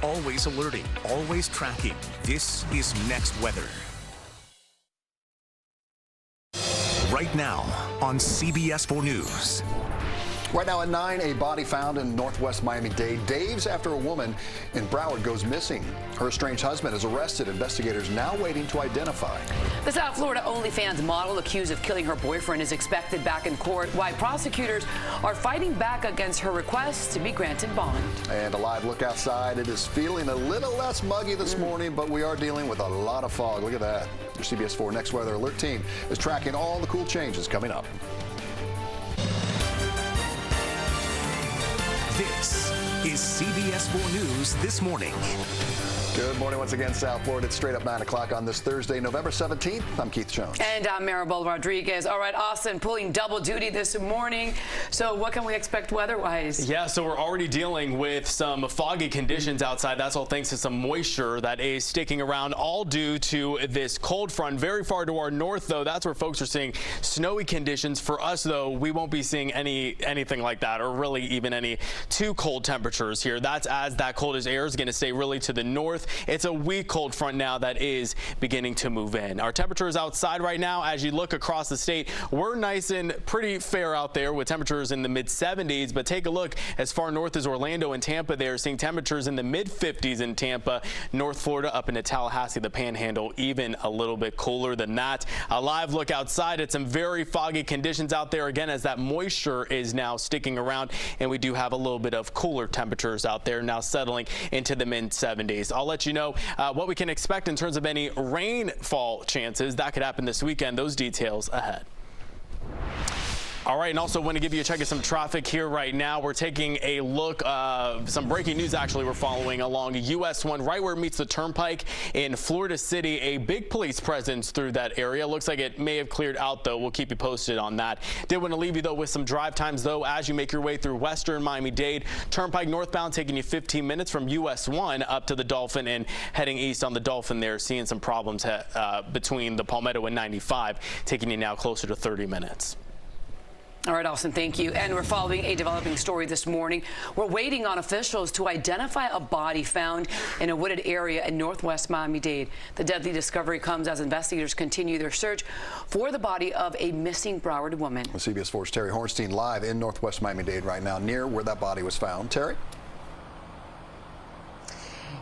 always alerting, always tracking. This is Next Weather. Right now on CBS 4 News. Right now at 9, a body found in northwest Miami-Dade days after a woman in Broward goes missing. Her estranged husband is arrested. Investigators now waiting to identify. The South Florida OnlyFans model accused of killing her boyfriend is expected back in court, while prosecutors are fighting back against her request to be granted bond. And a live look outside. It is feeling a little less muggy this morning, but we are dealing with a lot of fog. Look at that. Your CBS 4 Next Weather Alert team is tracking all the cool changes coming up. This is CBS 4 News This Morning. Good morning once again, South Florida. It's straight up 9 o'clock on this Thursday, November 17th. I'm Keith Jones. And I'm Maribel Rodriguez. All right, Austin pulling double duty this morning. So what can we expect weather-wise? Yeah, so we're already dealing with some foggy conditions outside. That's all thanks to some moisture that is sticking around, all due to this cold front. Very far to our north, though, that's where folks are seeing snowy conditions. For us, though, we won't be seeing anything like that, or really even any too cold temperatures here. That's as that coldest air is going to stay really to the north. It's a weak cold front now that is beginning to move in. Our temperatures outside right now, as you look across the state, we're nice and pretty fair out there with temperatures in the mid-70s. But take a look as far north as Orlando and Tampa. They're seeing temperatures in the mid-50s in Tampa. North Florida up into Tallahassee, the Panhandle, even a little bit cooler than that. A live look outside at some very foggy conditions out there again, as that moisture is now sticking around, and we do have a little bit of cooler temperatures out there now settling into the mid-70s. I'll let you know what we can expect in terms of any rainfall chances. That could happen this weekend. Those details ahead. All right, and also want to give you a check of some traffic here right now. We're taking a look, some breaking news actually we're following along US 1, right where it meets the Turnpike in Florida City. A big police presence through that area. Looks like it may have cleared out, though. We'll keep you posted on that. Did want to leave you, though, with some drive times, though, as you make your way through western Miami-Dade. Turnpike northbound taking you 15 minutes from US 1 up to the Dolphin, and heading east on the Dolphin there, seeing some problems between the Palmetto and 95, taking you now closer to 30 minutes. All right, Austin, thank you. And we're following a developing story this morning. We're waiting on officials to identify a body found in a wooded area in northwest Miami-Dade. The deadly discovery comes as investigators continue their search for the body of a missing Broward woman. CBS 4's Terry Hornstein live in northwest Miami-Dade right now, near where that body was found. Terry?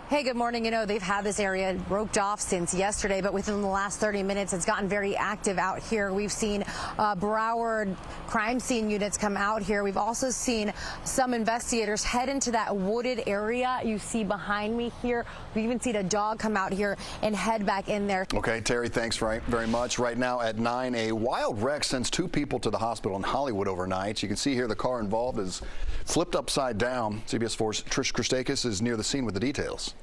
Hey, good morning. You know, they've had this area roped off since yesterday, but within the last 30 minutes, it's gotten very active out here. We've seen Broward crime scene units come out here. We've also seen some investigators head into that wooded area you see behind me here. We've even seen a dog come out here and head back in there. Okay, Terry, thanks very much. Right now at 9, a wild wreck sends 2 people to the hospital in Hollywood overnight. You can see here the car involved is flipped upside down. CBS 4's Trish Christakis is near the scene with the details.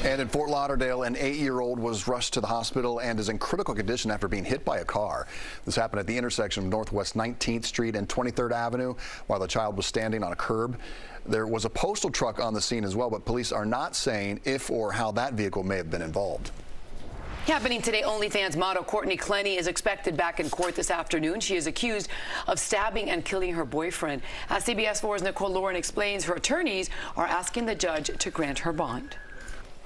And in Fort Lauderdale, an 8-year-old was rushed to the hospital and is in critical condition after being hit by a car. This happened at the intersection of Northwest 19th Street and 23rd Avenue while the child was standing on a curb. There was a postal truck on the scene as well, but police are not saying if or how that vehicle may have been involved. Happening today, OnlyFans model Courtney Clenny is expected back in court this afternoon. She is accused of stabbing and killing her boyfriend. As CBS 4's Nicole Lauren explains, her attorneys are asking the judge to grant her bond.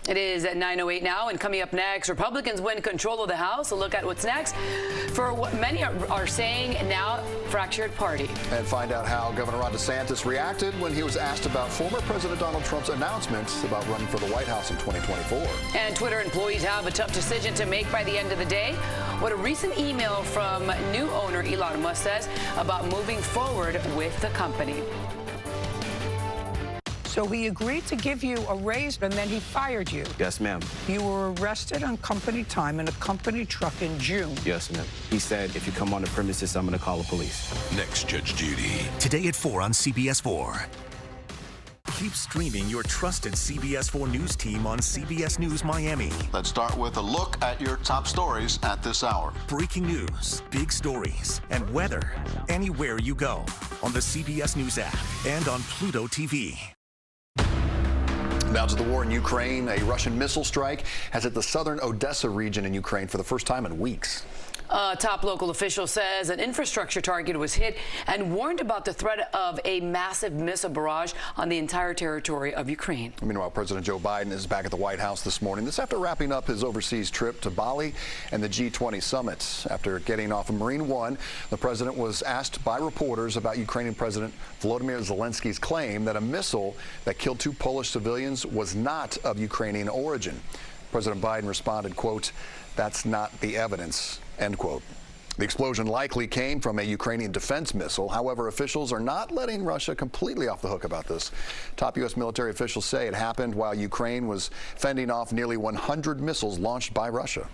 It is at 9:08 now, and coming up next, Republicans win control of the House. A look at what's next for what many are saying now fractured party. And find out how Governor Ron DeSantis reacted when he was asked about former President Donald Trump's announcements about running for the White House in 2024. And Twitter employees have a tough decision to make by the end of the day. What a recent email from new owner Elon Musk says about moving forward with the company. So he agreed to give you a raise, and then he fired you. Yes, ma'am. You were arrested on company time in a company truck in June. Yes, ma'am. He said, if you come on the premises, I'm going to call the police. Next, Judge Judy. Today at 4 on CBS 4. Keep streaming your trusted CBS 4 News team on CBS News Miami. Let's start with a look at your top stories at this hour. Breaking news, big stories, and weather anywhere you go on the CBS News app and on Pluto TV. Now to the war in Ukraine. A Russian missile strike has hit the southern Odessa region in Ukraine for the first time in weeks. A top local official says an infrastructure target was hit and warned about the threat of a massive missile barrage on the entire territory of Ukraine. Meanwhile, President Joe Biden is back at the White House this morning. This after wrapping up his overseas trip to Bali and the G20 summit. After getting off of Marine One, the president was asked by reporters about Ukrainian President Volodymyr Zelensky's claim that a missile that killed 2 Polish civilians was not of Ukrainian origin. President Biden responded, quote, "That's not the evidence," end quote. The explosion likely came from a Ukrainian defense missile. However, officials are not letting Russia completely off the hook about this. Top U.S. military officials say it happened while Ukraine was fending off nearly 100 missiles launched by Russia.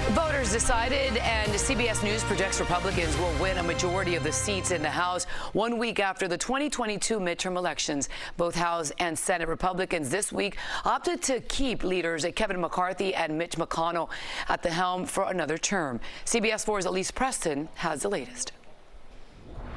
Voters decided, and CBS News projects Republicans will win a majority of the seats in the House 1 week after the 2022 midterm elections. Both House and Senate Republicans this week opted to keep leaders Kevin McCarthy and Mitch McConnell at the helm for another term. CBS 4's Elise Preston has the latest.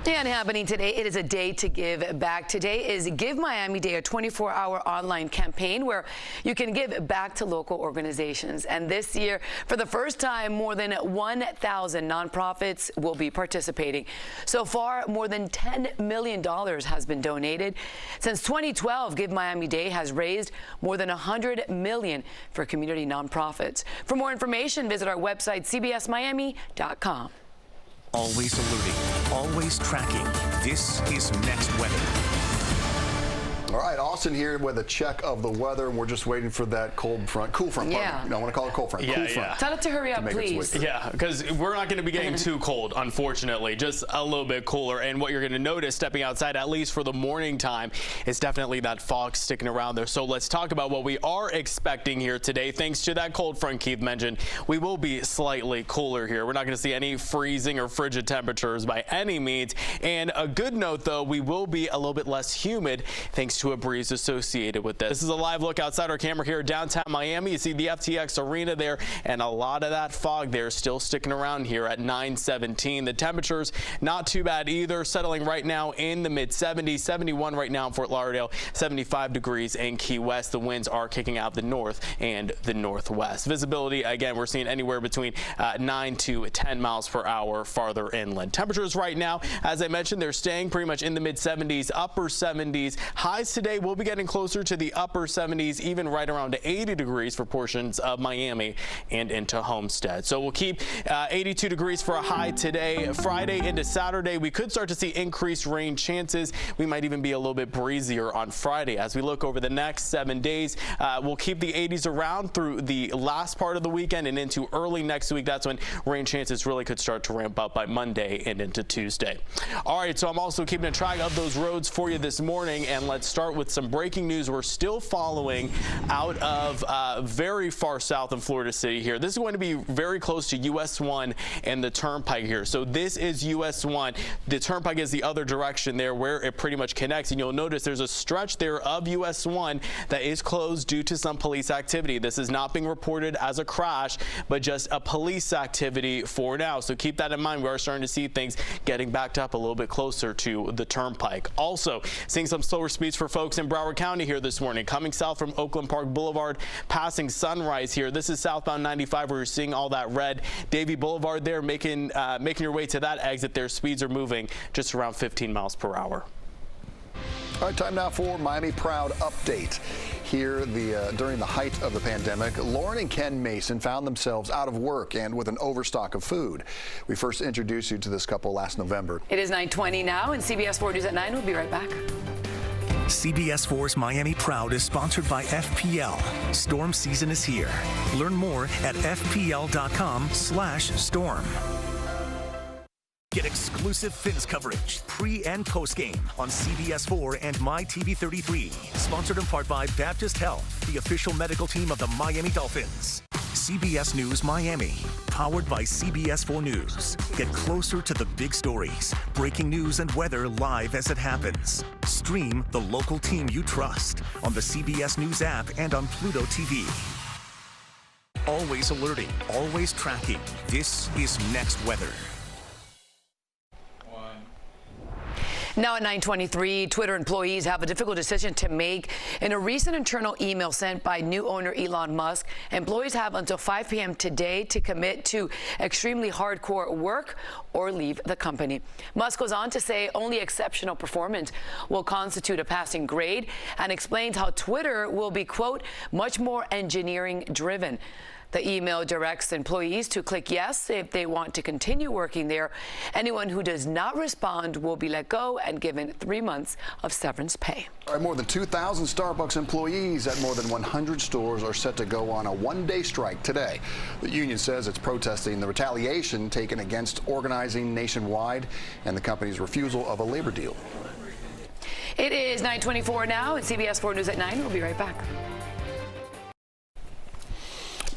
And happening today, it is a day to give back. Today is Give Miami Day, a 24-hour online campaign where you can give back to local organizations. And this year, for the first time, more than 1,000 nonprofits will be participating. So far, more than $10 million has been donated. Since 2012, Give Miami Day has raised more than $100 million for community nonprofits. For more information, visit our website, cbsmiami.com. Always alerting, always tracking. This is Next Weather. All right, Austin here with a check of the weather, and we're just waiting for that cool front. Yeah. No, I want to call it cold front. Cool front. Tell it to hurry up, please. Yeah, because we're not going to be getting too cold, unfortunately, just a little bit cooler. And what you're going to notice stepping outside, at least for the morning time, is definitely that fog sticking around there. So let's talk about what we are expecting here today. Thanks to that cold front Keith mentioned, we will be slightly cooler here. We're not going to see any freezing or frigid temperatures by any means. And a good note, though, we will be a little bit less humid thanks to a breeze associated with this. This is a live look outside our camera here downtown Miami. You see the FTX Arena there, and a lot of that fog there still sticking around here at 9:17. The temperatures not too bad either, settling right now in the mid-70s, 71 right now in Fort Lauderdale, 75 degrees in Key West. The winds are kicking out the north and the northwest. Visibility, again, we're seeing anywhere between 9 to 10 miles per hour farther inland. Temperatures right now, as I mentioned, they're staying pretty much in the mid-70s, upper 70s. Highs today will be getting closer to the upper 70s, even right around to 80 degrees for portions of Miami and into Homestead. So we'll keep 82 degrees for a high today. Friday into Saturday, we could start to see increased rain chances. We might even be a little bit breezier on Friday. As we look over the next 7 days, we'll keep the 80s around through the last part of the weekend and into early next week. That's when rain chances really could start to ramp up by Monday and into Tuesday. All right, so I'm also keeping a track of those roads for you this morning, and let's start with some breaking news. We're still following out of very far south in Florida City here. This is going to be very close to US 1 and the Turnpike here. So this is US 1. The Turnpike is the other direction there where it pretty much connects. And you'll notice there's a stretch there of US 1 that is closed due to some police activity. This is not being reported as a crash, but just a police activity for now. So keep that in mind. We are starting to see things getting backed up a little bit closer to the Turnpike. Also, seeing some slower speeds for folks in Broward County here this morning, coming south from Oakland Park Boulevard, passing Sunrise here. This is southbound 95 where you're seeing all that red. Davie Boulevard there, making your way to that exit there. Speeds are moving just around 15 miles per hour. All right, time now for Miami Proud update. Here, during the height of the pandemic, Lauren and Ken Mason found themselves out of work and with an overstock of food. We first introduced you to this couple last November. It is 9:20 now, and CBS 4 News at 9. We'll be right back. CBS 4's Miami Proud is sponsored by FPL. Storm season is here. Learn more at fpl.com/storm. Get exclusive Fins coverage, pre and post game on CBS 4 and MyTV33. Sponsored in part by Baptist Health, the official medical team of the Miami Dolphins. CBS News Miami, powered by CBS 4 News. Get closer to the big stories, breaking news and weather live as it happens. Stream the local team you trust on the CBS News app and on Pluto TV. Always alerting, always tracking. This is Next Weather. Now at 9:23, Twitter employees have a difficult decision to make. In a recent internal email sent by new owner Elon Musk, employees have until 5 p.m. today to commit to extremely hardcore work or leave the company. Musk goes on to say only exceptional performance will constitute a passing grade and explains how Twitter will be, quote, much more engineering driven. The email directs employees to click yes if they want to continue working there. Anyone who does not respond will be let go and given 3 months of severance pay. All right, more than 2,000 Starbucks employees at more than 100 stores are set to go on a one-day strike today. The union says it's protesting the retaliation taken against organizing nationwide and the company's refusal of a labor deal. It is 9:24 now at CBS 4 News at 9. We'll be right back.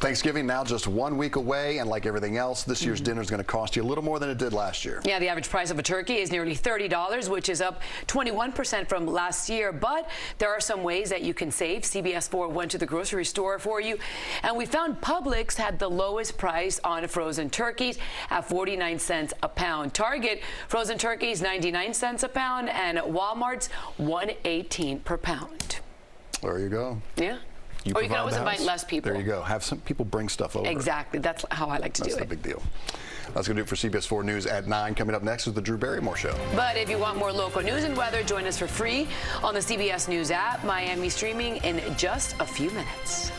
Thanksgiving now just 1 week away, and like everything else, this year's dinner is going to cost you a little more than it did last year. Yeah, the average price of a turkey is nearly $30, which is up 21% from last year. But there are some ways that you can save. CBS 4 went to the grocery store for you, and we found Publix had the lowest price on frozen turkeys at 49 cents a pound. Target frozen turkeys 99 cents a pound, and Walmart's $1.18 per pound. There you go. Yeah. You can always invite less people. There you go. Have some people bring stuff over. Exactly. That's how I like to do it. That's the big deal. That's going to do it for CBS 4 News at 9. Coming up next is the Drew Barrymore Show. But if you want more local news and weather, join us for free on the CBS News app. Miami streaming in just a few minutes.